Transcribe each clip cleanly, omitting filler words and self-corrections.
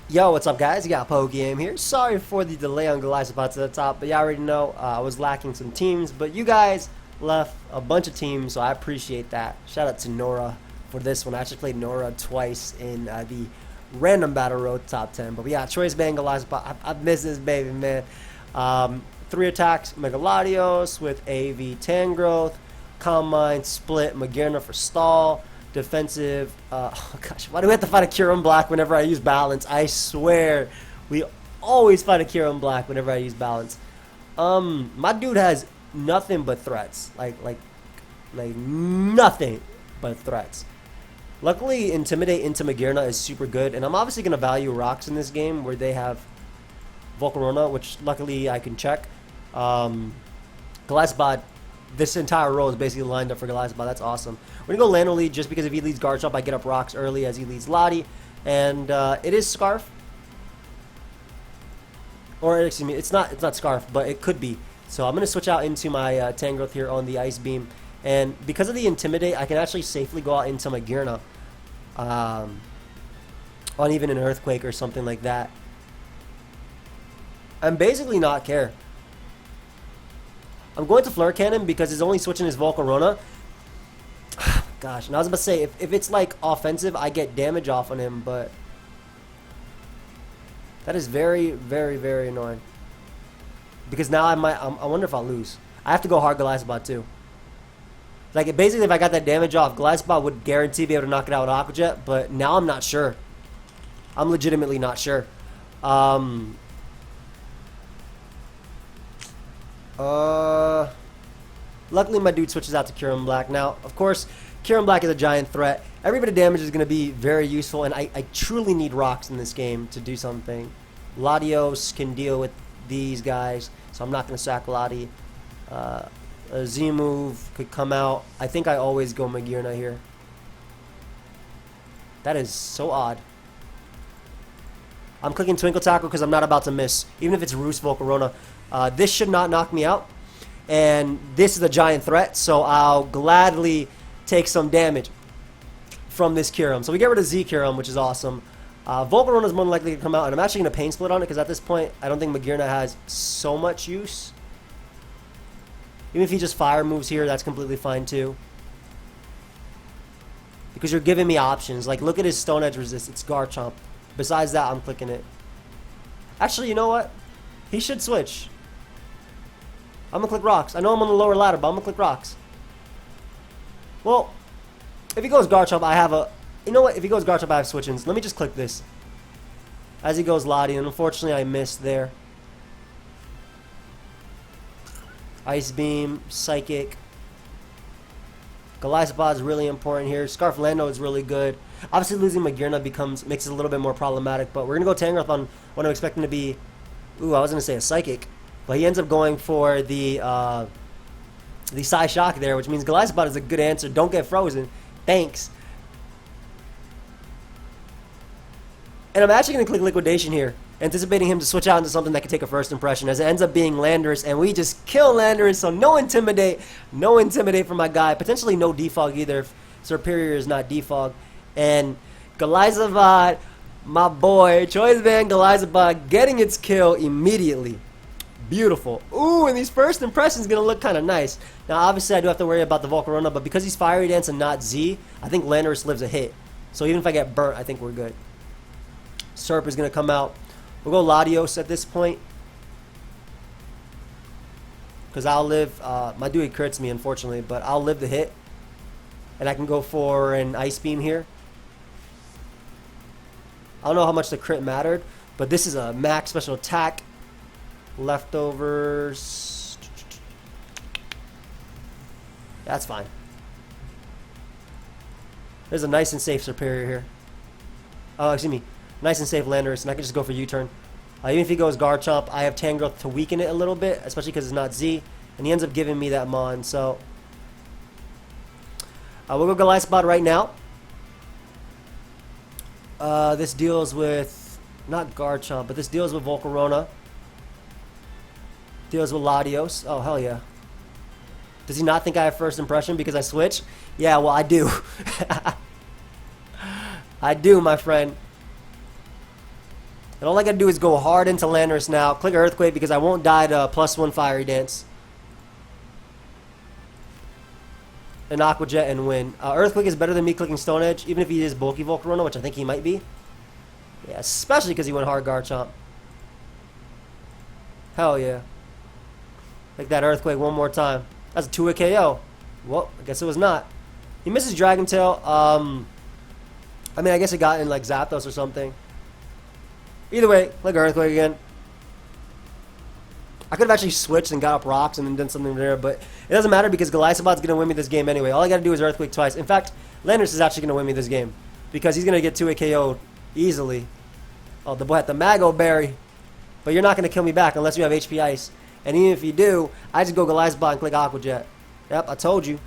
Yo, what's up, guys? You got Pokegame here. Sorry for the delay on Golisopod to the top, but you already know I was lacking some teams, but you guys left a bunch of teams, so I appreciate that. Shout out to Nora for this one. I actually played Nora twice in the random battle road top 10, but yeah, Choice Band Golisopod. I've missed this baby, man. 3 attacks, Megaladios with AV Tangrowth, Calm Mind, Split, Magearna for stall. Defensive, oh gosh, why do we have to fight a Kyurem Black whenever I use balance? I swear, we always fight a Kyurem Black whenever I use balance. My dude has nothing but threats, like nothing but threats. Luckily, Intimidate into Magearna is super good, and I'm obviously gonna value rocks in this game where they have Volcarona, which luckily I can check. Golisopod. This entire row is basically lined up for Golisopod. That's awesome. We're going to go Lano lead just because if he leads Garchomp, I get up rocks early as he leads Lottie. And it is Scarf. Or, excuse me, it's not Scarf, but it could be. So I'm going to switch out into my Tangrowth here on the Ice Beam. And because of the Intimidate, I can actually safely go out into Magearna. On even an Earthquake or something like that. And basically not care. I'm going to Flare Cannon because he's only switching his Volcarona. Gosh, and I was about to say, if it's like offensive, I get damage off on him, but that is very, very, very annoying. Because now I wonder if I'll lose. I have to go hard Golisopod too. Like, basically, if I got that damage off, Golisopod would guarantee be able to knock it out with Aqua Jet, but now I'm not sure. I'm legitimately not sure. Luckily my dude switches out to Kyurem Black. Now, of course, Kyurem Black is a giant threat. Every bit of damage is going to be very useful, and I truly need rocks in this game to do something. Latios can deal with these guys, so I'm not going to sack Lottie. A Z-move could come out. I think I always go Magearna here. That is so odd. I'm clicking Twinkle Tackle because I'm not about to miss, even if it's Roost Volcarona. This should not knock me out, and this is a giant threat, so I'll gladly take some damage from this Kyurem. So we get rid of Z Kyurem, which is awesome. Volcarona is more than likely to come out, and I'm actually going to Pain Split on it because at this point, I don't think Magearna has so much use. Even if he just fire moves here, that's completely fine too. Because you're giving me options. Like, look at his Stone Edge resist. It's Garchomp. Besides that, I'm clicking it. Actually, you know what? He should switch. I'm going to click rocks. I know I'm on the lower ladder, but I'm going to click rocks. Well, if he goes Garchomp, I have a... You know what? If he goes Garchomp, I have switch-ins. Let me just click this. As he goes Lottie, and unfortunately I missed there. Ice Beam, Psychic. Golisopod is really important here. Scarf Lando is really good. Obviously losing Magearna makes it a little bit more problematic, but we're going to go Tangrowth on what I'm expecting to be... Ooh, I was going to say a Psychic. But he ends up going for the Psy Shock there, which means Golisopod is a good answer. Don't get frozen. Thanks. And I'm actually going to click Liquidation here, anticipating him to switch out into something that can take a first impression, as it ends up being Landorus, and we just kill Landorus, so no Intimidate. No Intimidate for my guy. Potentially no Defog either if Superior is not Defog. And Golisopod, my boy, Choice Band Golisopod, getting its kill immediately. Beautiful. Ooh, and these first impressions going to look kind of nice. Now, obviously, I do have to worry about the Volcarona, but because he's Fiery Dance and not Z, I think Landorus lives a hit. So even if I get burnt, I think we're good. Serp is going to come out. We'll go Latios at this point. Because I'll live... my dude crits me, unfortunately, but I'll live the hit. And I can go for an Ice Beam here. I don't know how much the crit mattered, but this is a max special attack. Leftovers. That's fine. There's a nice and safe Superior here. Oh, excuse me. Nice and safe Landorus, and I can just go for U-turn. Even if he goes Garchomp, I have Tangrowth to weaken it a little bit, especially because it's not Z. And he ends up giving me that Mon, so... we'll go Golisopod right now. This deals with... Not Garchomp, but this deals with Volcarona. Deals with Latios. Oh, hell yeah. Does he not think I have first impression because I switch? Yeah, well, I do. I do, my friend. And all I gotta do is go hard into Landorus now. Click Earthquake because I won't die to +1 Fiery Dance. And Aqua Jet and win. Earthquake is better than me clicking Stone Edge, even if he is bulky Volcarona, which I think he might be. Yeah, especially because he went hard Garchomp. Hell yeah. Like that Earthquake one more time. That's a 2-hit KO. Well, I guess it was not. He misses Dragon Tail. I mean, I guess it got in like Zapdos or something. Either way, like Earthquake again. I could have actually switched and got up rocks and then done something there, but it doesn't matter because Golisopod's going to win me this game anyway. All I got to do is Earthquake twice. In fact, Landorus is actually going to win me this game because he's going to get 2-hit KO'd easily. Oh, the boy had the Mago Berry. But you're not going to kill me back unless you have HP Ice. And even if you do, I just go Golisopod and click Aqua Jet. Yep, I told you.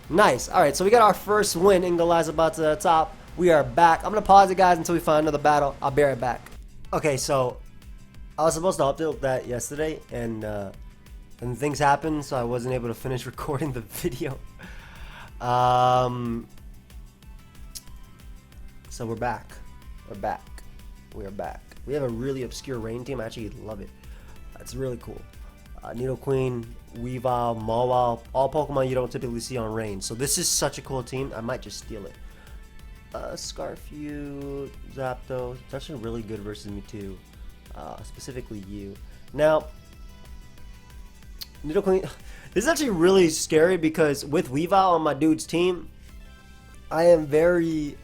Nice. Alright, so we got our first win in Golisopod to the top. We are back. I'm going to pause it, guys, until we find another battle. I'll be right back. Okay, so I was supposed to update that yesterday, and things happened, so I wasn't able to finish recording the video. So we're back. We're back. We are back. We have a really obscure rain team. I actually love it. It's really cool. Nidoqueen, Weavile, Mawile, all Pokemon you don't typically see on rain. So this is such a cool team. I might just steal it. Scarfew, Zapdos. It's actually really good versus me too. Specifically you. Now, Nidoqueen. This is actually really scary because with Weavile on my dude's team, I am very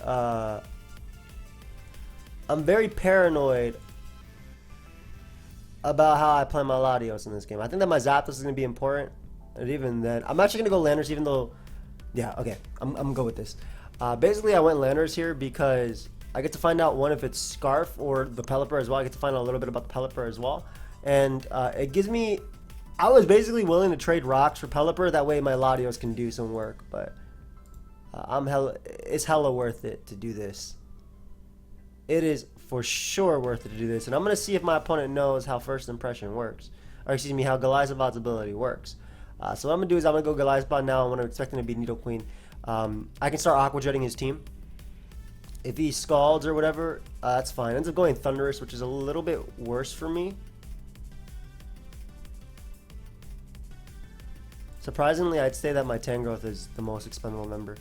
I'm very paranoid about how I play my Latios in this game. I think that my Zapdos is going to be important. And even then, I'm actually going to go Landorus even though... Yeah, okay. I'm going to go with this. Basically, I went Landorus here because I get to find out, one, if it's Scarf or the Pelipper as well. I get to find out a little bit about the Pelipper as well. And it gives me... I was basically willing to trade rocks for Pelipper. That way my Latios can do some work. But it's hella worth it to do this. It is for sure worth it to do this. And I'm going to see if my opponent knows how First Impression works. Or excuse me, how Golisopod's ability works. So what I'm going to do is I'm going to go Golisopod now. I'm going to expect him to be Nidoqueen. I can start Aqua Jetting his team. If he scalds or whatever, that's fine. Ends up going Thunderous, which is a little bit worse for me. Surprisingly, I'd say that my Tangrowth is the most expendable member.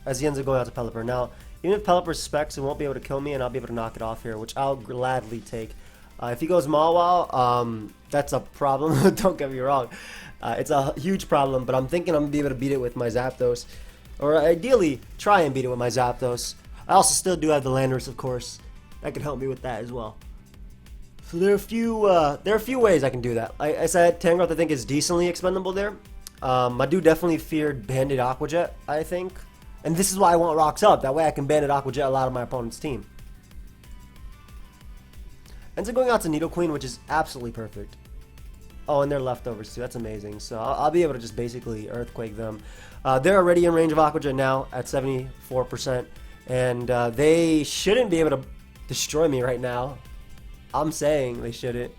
As he ends up going out to Pelipper. Now, even if Pelipper specs, it won't be able to kill me, and I'll be able to knock it off here, which I'll gladly take. If he goes Mawile, that's a problem. Don't get me wrong. It's a huge problem, but I'm thinking I'm going to be able to beat it with my Zapdos. Or ideally, try and beat it with my Zapdos. I also still do have the Landorus, of course. That could help me with that as well. So there are a few ways I can do that. Like I said, Tangrowth I think is decently expendable there. I do definitely fear Banded Aqua Jet, I think. And this is why I want rocks up. That way I can Banded Aqua Jet a lot of my opponent's team. Ends up going out to Nidoqueen, which is absolutely perfect. Oh, and they're leftovers too. That's amazing. So I'll be able to just basically Earthquake them. They're already in range of Aqua Jet now at 74%. And they shouldn't be able to destroy me right now. I'm saying they shouldn't.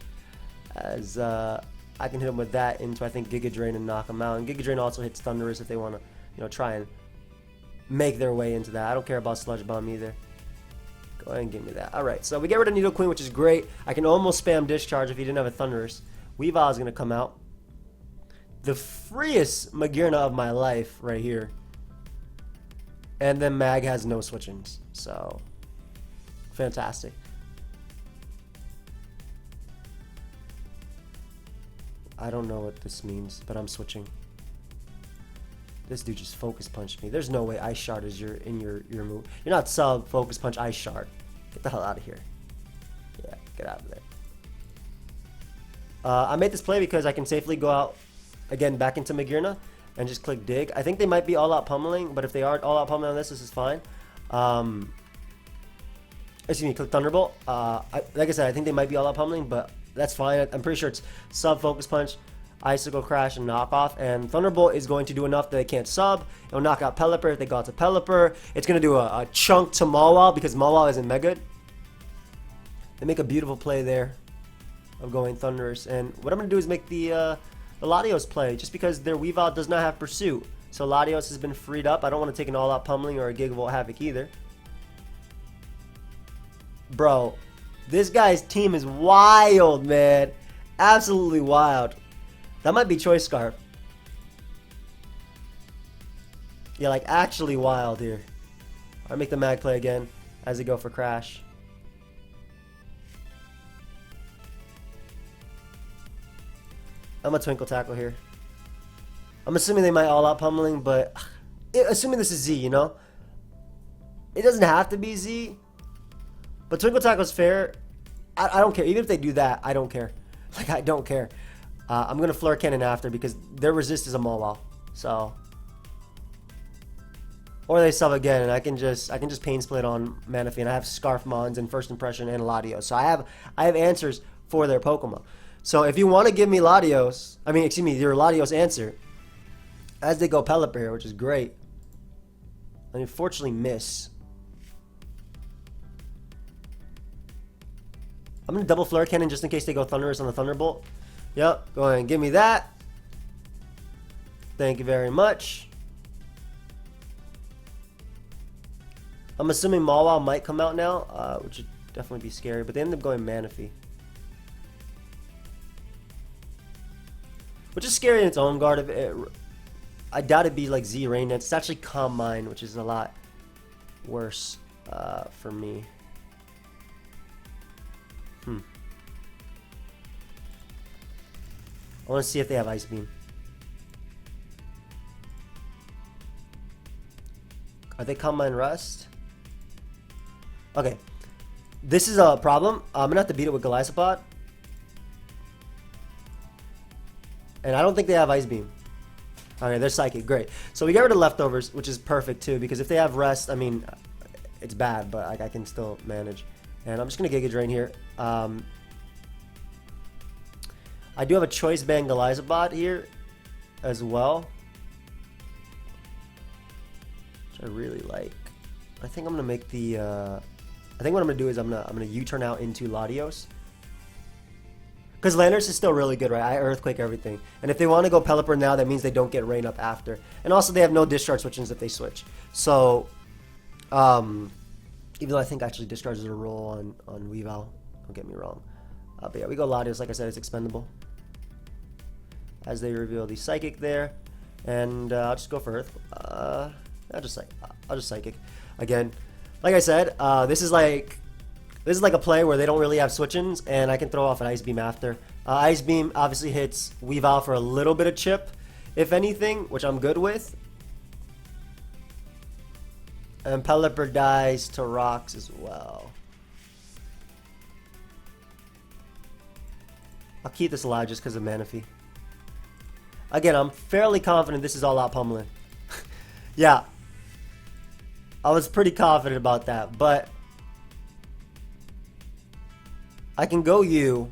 As I can hit them with that into, I think, Giga Drain and knock them out. And Giga Drain also hits Thunderous if they want to, try and make their way into that. I don't care about Sludge Bomb either. Go ahead and give me that. Alright, so we get rid of Nidoqueen, which is great. I can almost spam Discharge if he didn't have a Thunderous. Weavile is going to come out. The freest Magearna of my life right here. And then Mag has no switch-ins. So, fantastic. I don't know what this means, but I'm switching. This dude just Focus Punched me. There's no way Ice Shard is your move. You're not sub Focus Punch Ice Shard. Get the hell out of here. Yeah, get out of there. I made this play because I can safely go out again back into Magearna and just click Dig. I think they might be all out pummeling, but if they are all out pummeling on this is fine. Excuse me, click Thunderbolt. Like I said, I think they might be all out pummeling, but that's fine. I'm pretty sure it's sub Focus Punch, Icicle Crash, and Knock Off. And Thunderbolt is going to do enough that they can't sub. It'll knock out Pelipper if they go out to Pelipper. It's going to do a chunk to Mawile because Mawile isn't Mega. They make a beautiful play there. of going Thunderous. And what I'm going to do is make the Latios play, just because their Weavile does not have Pursuit. So Latios has been freed up. I don't want to take an all-out pummeling or a Gigavolt Havoc either. Bro, this guy's team is wild, man. Absolutely wild. That might be Choice Scarf. Yeah, like actually wild here. I make the mag play again as they go for Crash. I'm a Twinkle Tackle here. I'm assuming they might all out pummeling, but assuming this is Z, you know? It doesn't have to be Z, but Twinkle Tackle's fair. I don't care. Even if they do that, I don't care. Like, I don't care. I'm going to Flare Cannon after because their resist is a Mawile. So... Or they sub again, and I can just Pain Split on Manaphy, and I have Scarf Mons and First Impression and Latios. So I have answers for their Pokemon. So if you want to give me Latios, your Latios answer, as they go Pelipper here, which is great. I unfortunately miss. I'm gonna double Flare Cannon just in case they go Thunderous on the Thunderbolt. Yep, go ahead and give me that. Thank you very much. I'm assuming Mawile might come out now, which would definitely be scary, but they end up going Manaphy. Which is scary in its own guard. I doubt it'd be like Z Rain Dance. It's actually Calm Mind, which is a lot worse for me. I want to see if they have Ice Beam. Are they Calm Mind Rust? Okay, this is a problem. I'm gonna have to beat it with Golisopod, and I don't think they have Ice Beam. Okay, they're Psychic, great. So we get rid of Leftovers, which is perfect too, because if they have Rest, I mean, it's bad, but I can still manage. And I'm just gonna Giga Drain here. I do have a Choice Band Golisopod here as well, which I really like. I think I'm gonna make the. I think what I'm gonna do is I'm gonna U-turn out into Latios, because Landorus is still really good, right? I Earthquake everything, and if they want to go Pelipper now, that means they don't get Rain Up after, and also they have no discharge switchings if they switch. So, even though I think actually discharge is a roll on Weavile, don't get me wrong, but yeah, we go Latios. Like I said, it's expendable. As they reveal the Psychic there, and I'll just go for Earth. I'll just Psychic again. Like I said, this is like a play where they don't really have switch-ins, and I can throw off an Ice Beam after. Ice Beam obviously hits Weavile for a little bit of chip, if anything, which I'm good with. And Pelipper dies to Rocks as well. I'll keep this alive just because of Manaphy. Again, I'm fairly confident this is all out pummeling. Yeah. I was pretty confident about that, but I can go U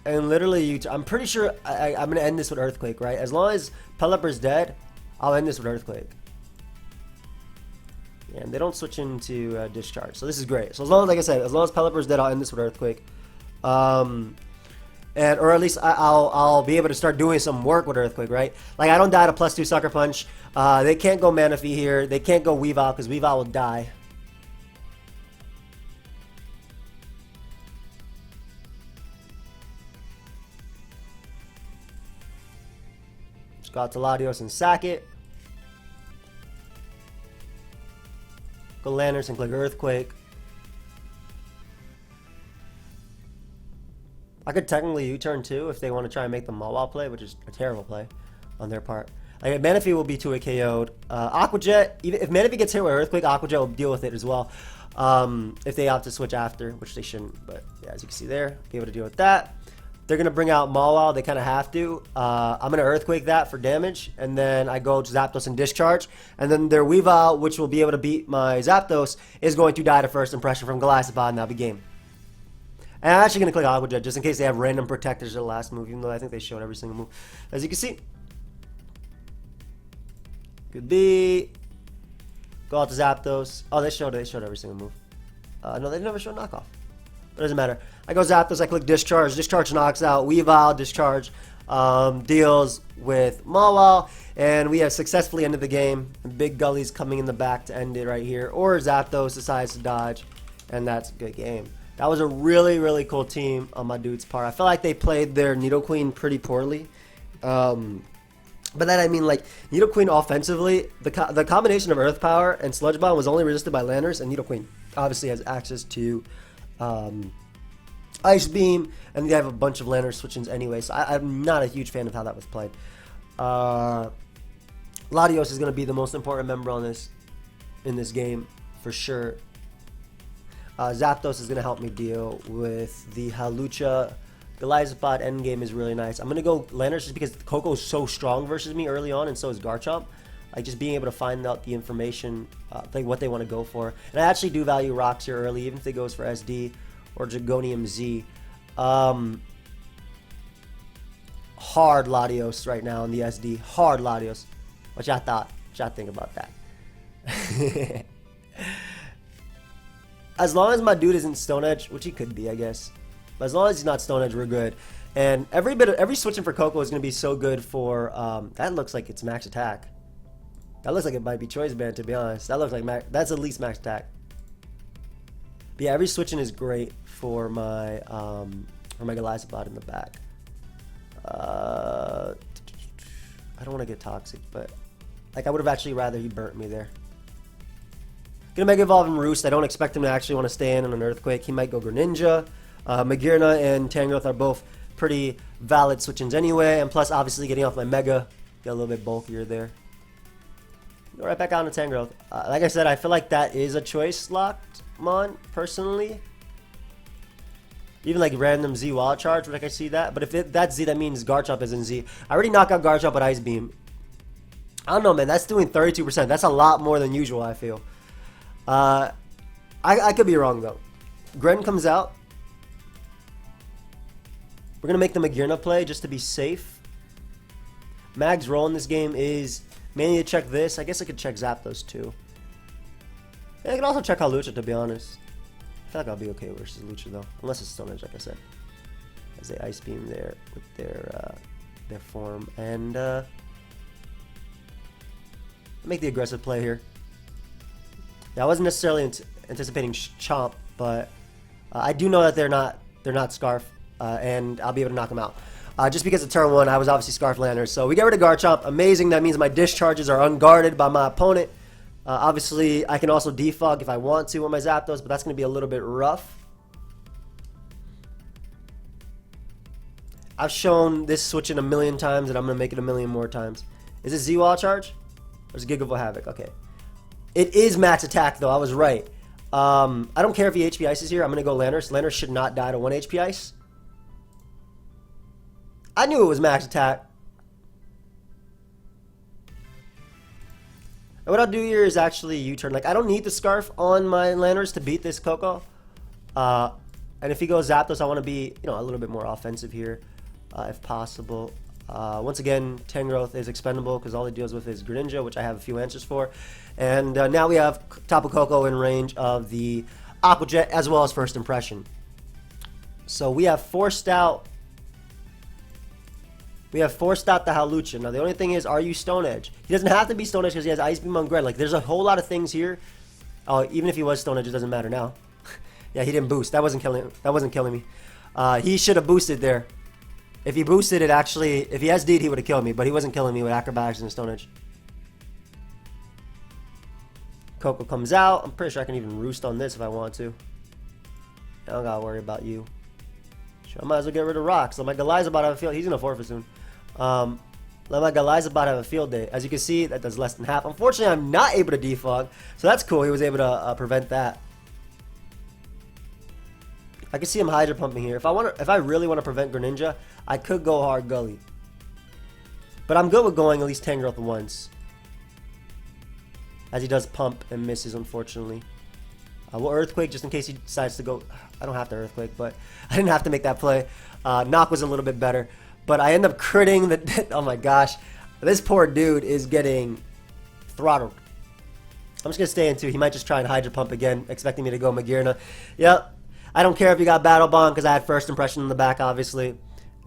and literally I'm pretty sure I'm going to end this with Earthquake, right? As long as Pelipper's dead, I'll end this with Earthquake. Yeah, and they don't switch into Discharge, so this is great. So as long as, like I said, as long as Pelipper's dead, I'll end this with Earthquake. Or at least I'll be able to start doing some work with Earthquake, right? Like, I don't die to +2 Sucker Punch. They can't go Manaphy here. They can't go Weavile because Weavile will die. Just go out to Latios and sack it. Go Landorus and click Earthquake. I could technically U-turn too if they want to try and make the Mawile play, which is a terrible play on their part. Like, Manaphy will be 2-hit KO'd. Aqua Jet, even if Manaphy gets hit with Earthquake, Aqua Jet will deal with it as well. If they opt to switch after, which they shouldn't. But yeah, as you can see there, be able to deal with that. They're going to bring out Mawile. They kind of have to. I'm going to Earthquake that for damage. And then I go to Zapdos and Discharge. And then their Weavile, which will be able to beat my Zapdos, is going to die to First Impression from Golisopod, and that'll be game. And I'm actually going to click Aqua Jet just in case they have random protectors at the last move, even though I think they showed every single move. As you can see. Could be. Go out to Zapdos. Oh, they showed every single move. No, they never showed knockoff. But it doesn't matter. I go Zapdos, I click Discharge. Discharge knocks out Weavile. Discharge deals with Mawile. And we have successfully ended the game. Big Gully's coming in the back to end it right here. Or Zapdos decides to dodge. And that's a good game. That was a really, really cool team on my dude's part. I feel like they played their Nidoqueen pretty poorly. But then I mean, like, Nidoqueen offensively, the combination of Earth Power and Sludge Bomb was only resisted by Landers, and Nidoqueen obviously has access to Ice Beam, and they have a bunch of Landers switch-ins anyway, so I'm not a huge fan of how that was played. Latios is going to be the most important member on in this game, for sure. Zapdos is going to help me deal with the Hawlucha. Golisopod endgame is really nice. I'm going to go Landers just because Coco is so strong versus me early on, and so is Garchomp. Like, just being able to find out the information, like what they want to go for. And I actually do value rocks here early, even if it goes for SD or Dragonium Z. Hard Latios right now in the SD. Hard Latios. What y'all thought? What y'all think about that? As long as my dude isn't Stone Edge, which he could be, I guess. But as long as he's not Stone Edge, we're good. And every switching for Coco is going to be so good for... that looks like it's max attack. That looks like it might be Choice Band, to be honest. That looks like that's at least max attack. But yeah, every switching is great for my Golisopod in the back. I don't want to get toxic, but like I would have actually rather he burnt me there. Gonna Mega Evolve and Roost. I don't expect him to actually want to stay in on an Earthquake. He might go Greninja. Magearna and Tangrowth are both pretty valid switch-ins anyway, and plus obviously getting off my Mega, get a little bit bulkier there. Go right back on to Tangrowth. Like I said, I feel like that is a choice locked mon, personally. Even like random Z Wild Charge, like I see that. But if that's Z, that means Garchomp is in Z. I already knocked out Garchomp with Ice Beam. I don't know, man. That's doing 32%. That's a lot more than usual, I feel. I could be wrong, though. Gren comes out. We're going to make the Magearna play just to be safe. Mag's role in this game is mainly to check this. I guess I could check Zapdos too. Yeah, I can also check Hawlucha, to be honest. I feel like I'll be okay versus Lucha though. Unless it's Stone Edge, like I said. As they Ice Beam there with their form. And make the aggressive play here. Yeah, I wasn't necessarily anticipating Chomp, but I do know that they're not Scarf. And I'll be able to knock him out. Just because of turn 1, I was obviously Scarf Lander. So we get rid of Garchomp. Amazing. That means my discharges are unguarded by my opponent. Obviously, I can also defog if I want to on my Zapdos, but that's going to be a little bit rough. I've shown this switching a million times, and I'm going to make it a million more times. Is it Z-Wall Charge? Or is it Gigavolt Havoc? Okay. It is max attack, though. I was right. I don't care if he HP Ices here. I'm going to go Landers. Landers should not die to 1 HP Ice. I knew it was max attack. And what I'll do here is actually U-turn. Like, I don't need the Scarf on my Landers to beat this Coco. And if he goes Zapdos, I want to be, a little bit more offensive here, if possible. Once again, Tangrowth is expendable because all it deals with is Greninja, which I have a few answers for. And now we have Tapu Koko in range of the Aqua Jet as well as First Impression. So we have forced out the Hawlucha. Now the only thing is, are you Stone Edge? He doesn't have to be Stone Edge because he has Ice Beam on Gren. Like, there's a whole lot of things here. Oh, even if he was Stone Edge, it doesn't matter now. Yeah, he didn't boost. That wasn't killing me. He should have boosted there. If he boosted it, actually, if he SD'd, he would have killed me. But he wasn't killing me with Acrobatics and Stone Edge. Coco comes out. I'm pretty sure I can even roost on this if I want to. I don't gotta worry about you. Sure, I might as well get rid of rocks. Let my Golisopod have a field. He's gonna forfeit soon. Let my Golisopod have a field day. As you can see, that does less than half. Unfortunately, I'm not able to defog, so that's cool. He was able to prevent that. I can see him Hydro Pumping here. If I really want to prevent Greninja, I could go hard Gully. But I'm good with going at least Tangrowth once, as he does pump and misses, unfortunately. We'll Earthquake just in case he decides to go. I don't have to Earthquake, but I didn't have to make that play. Knock was a little bit better. But I end up critting the... Oh my gosh. This poor dude is getting throttled. I'm just going to stay in 2. He might just try and Hydro Pump again, expecting me to go Magearna. Yep. I don't care if you got Battle Bond because I had first impression in the back, obviously.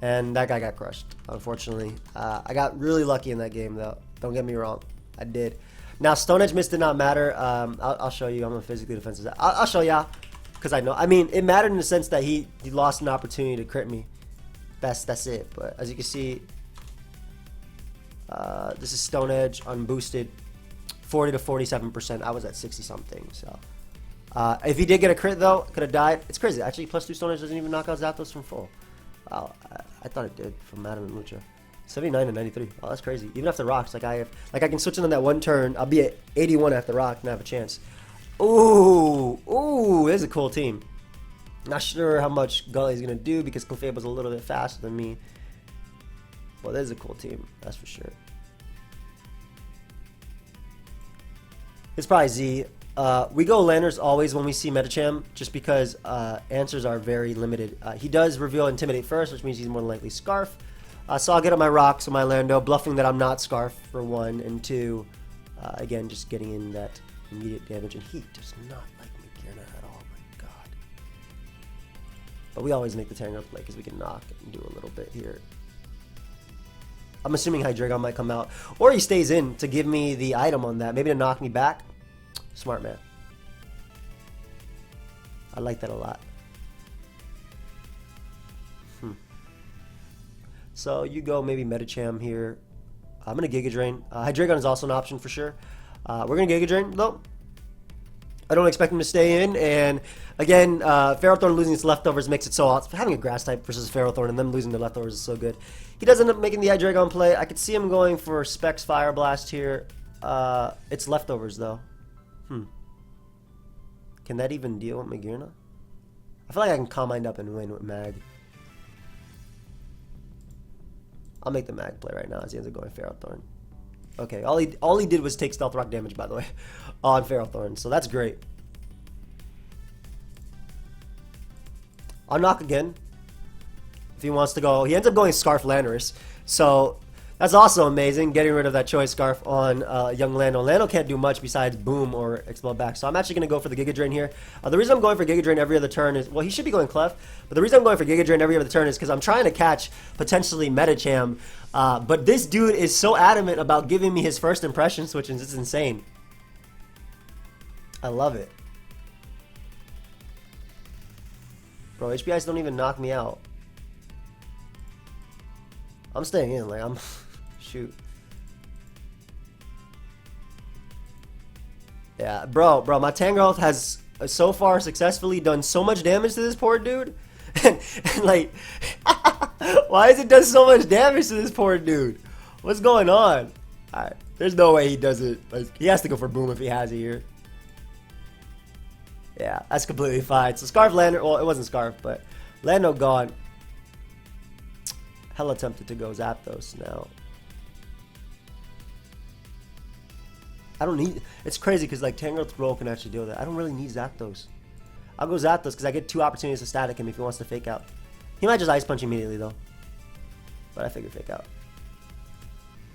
And that guy got crushed, unfortunately. I got really lucky in that game, though. Don't get me wrong. I did. Now, Stone Edge miss did not matter. I'll show you. I'm a physically defensive. I'll show y'all because I know. I mean, it mattered in the sense that he lost an opportunity to crit me. That's it. But as you can see, this is Stone Edge unboosted, 40 to 47%. I was at 60 something. So if he did get a crit though, could have died. It's crazy. Actually, +2 Stone Edge doesn't even knock out Zapdos from full. Wow, I thought it did from Madam and Lucha. 79 to 93. Oh, that's crazy. Even after rocks, I can switch in on that one turn. I'll be at 81 after rock and have a chance. Ooh, this is a cool team. Not sure how much Gully's gonna do because Clefable's a little bit faster than me. Well, this is a cool team, that's for sure. It's probably Z. We go Lanners always when we see Metacham, just because answers are very limited. He does reveal Intimidate first, which means he's more than likely Scarf. So I'll get on my rocks on my Lando, bluffing that I'm not Scarf for 1, and 2, again, just getting in that immediate damage. And he does not like Magearna at all, my god. But we always make the Tangrowth play because we can knock and do a little bit here. I'm assuming Hydreigon might come out, or he stays in to give me the item on that, maybe to knock me back. Smart man. I like that a lot. So you go maybe Metacham here. I'm going to Giga Drain. Hydreigon is also an option for sure. We're going to Giga Drain though. I don't expect him to stay in. And again, Ferrothorn losing its leftovers makes it so awesome. Having a grass type versus Ferrothorn and them losing their leftovers is so good. He does end up making the Hydreigon play. I could see him going for Specs Fire Blast here. It's leftovers though. Can that even deal with Magearna? I feel like I can Calm Mind up and win with Mag. I'll make the Mag play right now as he ends up going Ferrothorn. Okay, all he did was take Stealth Rock damage, by the way, on Ferrothorn, so that's great. I'll knock again if he wants to go. He ends up going Scarf Landorus, so that's also amazing, getting rid of that Choice Scarf on young Lando. Lando can't do much besides Boom or Explode back, so I'm actually going to go for the Giga Drain here. The reason I'm going for Giga Drain every other turn is, well, he should be going Clef, but the reason I'm going for Giga Drain every other turn is because I'm trying to catch potentially Metacham, but this dude is so adamant about giving me his first impression switches, it's insane. I love it. Bro, HBIs don't even knock me out. I'm staying in, like, I'm... Shoot. Yeah, bro, my Tangrowth has so far successfully done so much damage to this poor dude. and like, why has it done so much damage to this poor dude? What's going on? Alright, there's no way he does it. Like, he has to go for Boom if he has it here. Yeah, that's completely fine. So Scarf Lando, well, it wasn't Scarf, but Lando gone. Hella tempted to go Zapdos now. I don't need... It's crazy because like Tangrowth Roll can actually deal with it. I don't really need Zapdos. I'll go Zapdos because I get 2 opportunities to static him if he wants to fake out. He might just Ice Punch immediately though. But I figure fake out.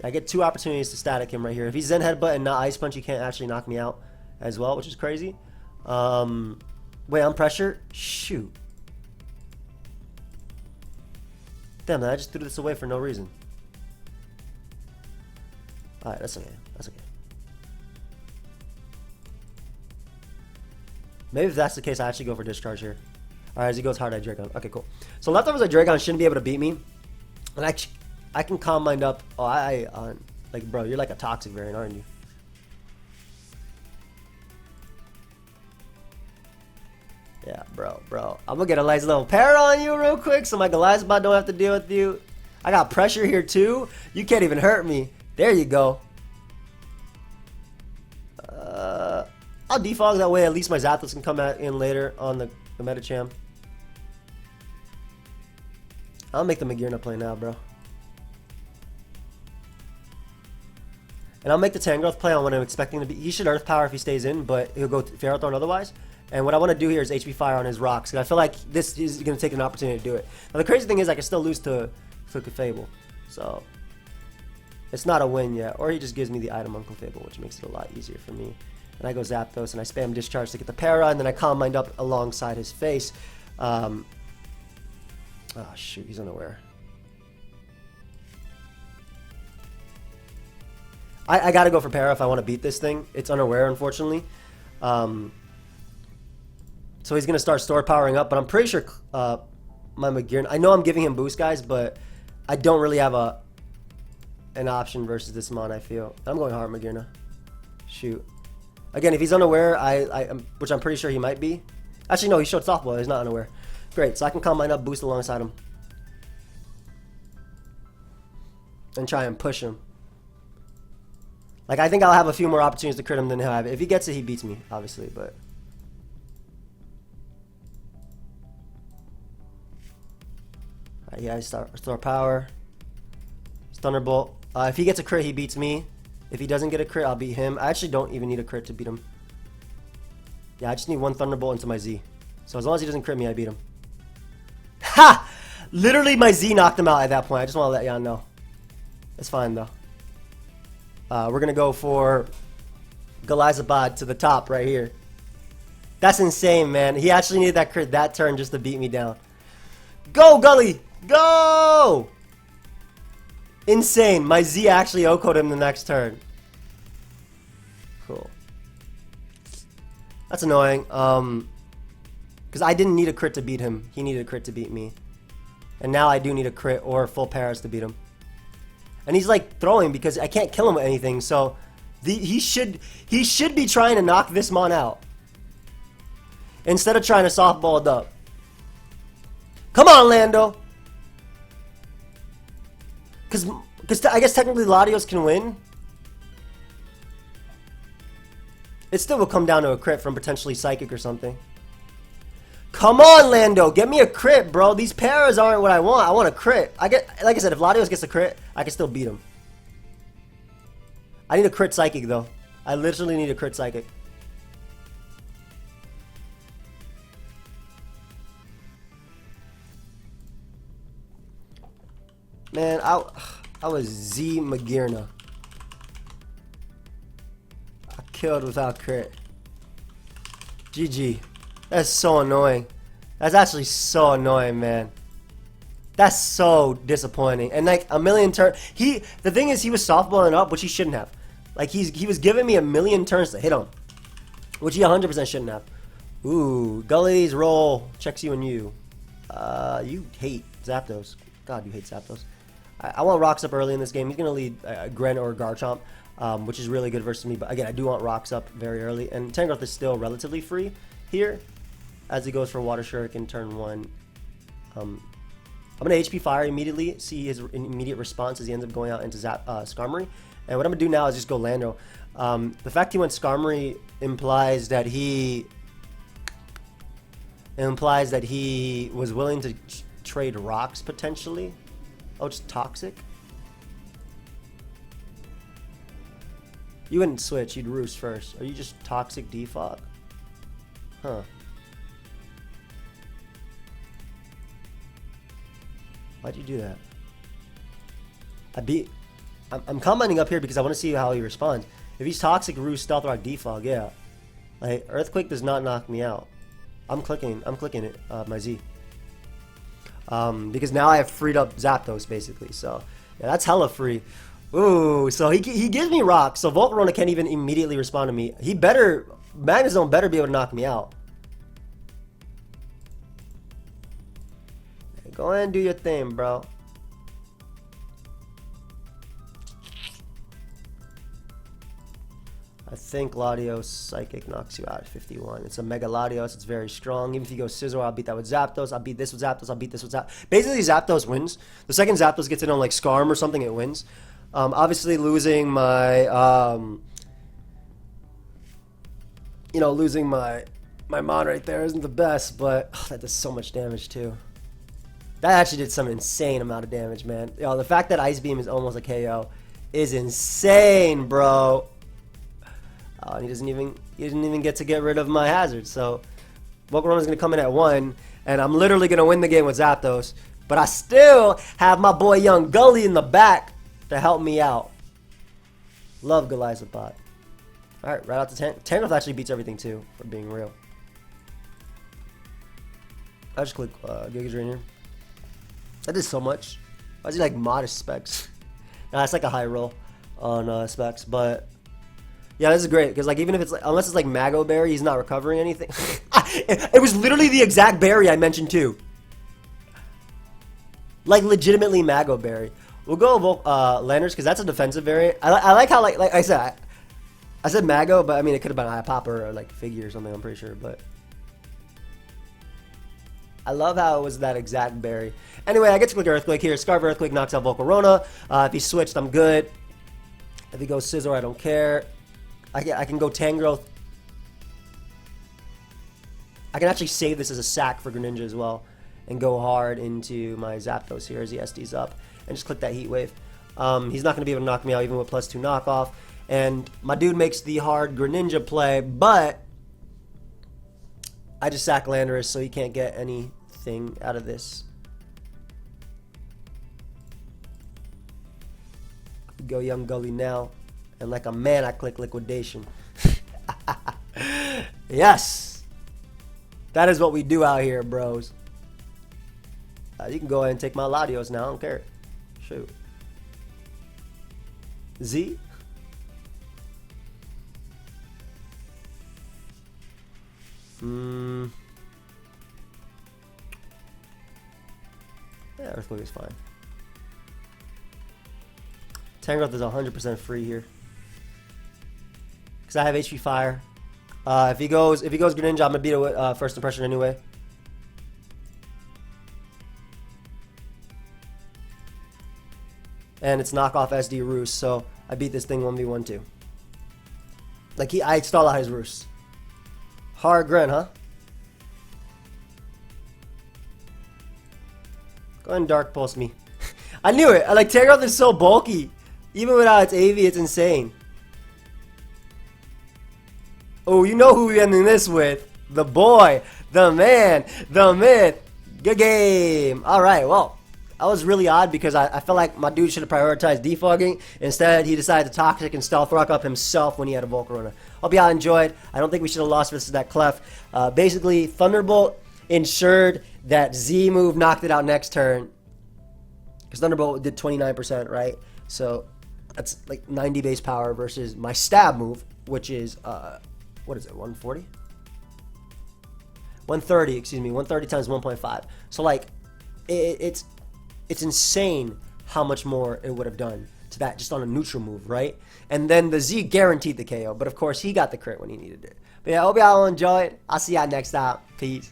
I get 2 opportunities to static him right here. If he's Zen Headbutt and not Ice Punch, he can't actually knock me out as well, which is crazy. Wait, I'm pressure? Shoot. Damn, I just threw this away for no reason. Alright, that's okay. That's okay. Maybe if that's the case, I actually go for Discharge here. Alright, as he goes hard at Hydreigon. Okay, cool. So leftovers at Hydreigon shouldn't be able to beat me. And I can Calm Mind up. Oh, like, bro, you're like a toxic variant, aren't you? Yeah, bro. I'm gonna get a nice little para on you real quick so my Golisopod don't have to deal with you. I got pressure here too. You can't even hurt me. There you go. I'll defog that way. At least my Zapdos can come in later on the Metacham. I'll make the Magearna play now, bro. And I'll make the Tangrowth play on what I'm expecting to be. He should Earth Power if he stays in, but he'll go Ferrothorn otherwise. And what I want to do here is HP Fire on his rocks. And I feel like this is going to take an opportunity to do it. Now the crazy thing is I can still lose to Clefable. So it's not a win yet. Or he just gives me the item on Clefable, which makes it a lot easier for me. And I go Zapdos and I spam Discharge to get the para, and then I Calm Mind up alongside his face. Oh shoot, he's unaware. I gotta go for para if I want to beat this thing. It's unaware, unfortunately. So he's gonna start store powering up, but I'm pretty sure my Magirna. I know I'm giving him boost, guys, but I don't really have an option versus this mon. I feel I'm going hard, Magirna. Shoot. Again, if he's unaware, which I'm pretty sure he might be. Actually, no, he showed softball. He's not unaware. Great, so I can combine up, boost alongside him, and try and push him. Like, I think I'll have a few more opportunities to crit him than he'll have. If he gets it, he beats me, obviously, but... Alright, yeah, store power. Thunderbolt. If he gets a crit, he beats me. If he doesn't get a crit, I'll beat him. I actually don't even need a crit to beat him. Yeah, I just need one Thunderbolt into my Z. So as long as he doesn't crit me, I beat him. Ha! Literally, my Z knocked him out at that point. I just want to let y'all know. It's fine, though. We're going to go for Golisopod to the top right here. That's insane, man. He actually needed that crit that turn just to beat me down. Go, Gully! Go! Insane. My Z actually OHKO'd him the next turn. Cool. That's annoying. Because I didn't need a crit to beat him. He needed a crit to beat me. And now I do need a crit or full paras to beat him. And he's like throwing because I can't kill him with anything. So he should be trying to knock this mon out instead of trying to softball it up. Come on, Lando. Because I guess technically Latios can win. It still will come down to a crit from potentially Psychic or something. Come on, Lando. Get me a crit, bro. These paras aren't what I want. I want a crit. Like I said, if Latios gets a crit, I can still beat him. I need a crit Psychic, though. I literally need a crit Psychic. Man, I was Z Magirna. I killed without crit. GG. That's so annoying. That's actually so annoying, man. That's so disappointing. And like a million turns. The thing is, he was softballing up, which he shouldn't have. Like he was giving me a million turns to hit him, which he 100% shouldn't have. Ooh, Gully's roll checks you and you. You hate Zapdos. God, you hate Zapdos. I want rocks up early in this game. He's gonna lead Gren or Garchomp, which is really good versus me. But again, I do want rocks up very early. And Tangrowth is still relatively free here, as he goes for Water Shuriken turn 1. I'm going to HP Fire immediately, see his immediate response as he ends up going out into Skarmory. And what I'm going to do now is just go Lando. The fact he went Skarmory implies that he was willing to trade rocks potentially. Oh, just Toxic? You wouldn't switch, you'd Roost first. Are you just Toxic Defog? Huh. Why'd you do that? I'm commenting up here because I want to see how he responds. If he's Toxic, Roost, Stealth Rock, Defog, yeah. Like, Earthquake does not knock me out. I'm clicking it, my Z. Because now I have freed up Zapdos, basically. So, yeah, that's hella free. Ooh, so he gives me rocks. So Volcarona can't even immediately respond to me. Magnezone better be able to knock me out. Go ahead and do your thing, bro. I think Latios Psychic knocks you out at 51. It's a Mega Latios. It's very strong. Even if you go Scizor, I'll beat that with Zapdos. I'll beat this with Zapdos. I'll beat this with Zapdos. Basically, Zapdos wins. The second Zapdos gets in on like Skarm or something, it wins. Obviously, losing my losing my Mon right there isn't the best, but that does so much damage too. That actually did some insane amount of damage, man. Yo, the fact that Ice Beam is almost a KO is insane, bro. And he didn't even get to get rid of my hazard. So Volcarona's gonna come in at 1, and I'm literally gonna win the game with Zapdos. But I still have my boy Young Gully in the back to help me out. Love Golisopod. Alright, right out to Tangrowth actually beats everything too, for being real. I just click Giga Drain here. That did so much. Why is he like modest specs? Nah, it's like a high roll on specs, but yeah, this is great because like even if it's like, unless it's like Mago Berry, he's not recovering anything. It was literally the exact berry I mentioned too. Like legitimately Mago Berry. We'll go Landers because that's a defensive variant. I like how like I said Mago, but I mean it could have been Eye Popper or like Figure or something. I'm pretty sure, but I love how it was that exact berry. Anyway, I get to click Earthquake here. Scarf Earthquake knocks out Volcarona. If he switched, I'm good. If he goes Scizor, I don't care. I can go Tangrowth. I can actually save this as a sack for Greninja as well and go hard into my Zapdos here as he SD's up and just click that Heat Wave. He's not going to be able to knock me out even with +2 knockoff. And my dude makes the hard Greninja play, but I just sack Landorus so he can't get anything out of this. Go Young Gully now. And like a man, I click Liquidation. Yes! That is what we do out here, bros. You can go ahead and take my Latios now. I don't care. Shoot. Z? Yeah, Earthquake is fine. Tangrowth is 100% free here. Because I have HP Fire. If he goes Greninja, I'm gonna beat it with first impression anyway. And it's knockoff SD Roost, so I beat this thing 1v1 too. Like I stall out his Roost. Hard Gren, huh? Go ahead and Dark Pulse me. I knew it. Like Tangrowth is so bulky. Even without its AV, it's insane. Oh, you know who we're ending this with. The boy, the man, the myth. Good game. Alright, well, that was really odd because I felt like my dude should have prioritized defogging. Instead, he decided to Toxic and Stealth Rock up himself when he had a Volcarona. Hope y'all enjoyed. I don't think we should have lost versus that Clef. Basically, Thunderbolt ensured that Z move knocked it out next turn. Because Thunderbolt did 29%, right? So that's like 90 base power versus my stab move, which is, what is it, 140? 130, excuse me, 130 times 1.5. So like, it's insane how much more it would have done to that just on a neutral move, right? And then the Z guaranteed the KO, but of course he got the crit when he needed it. But yeah, I hope y'all enjoyed. I'll see y'all next time. Peace.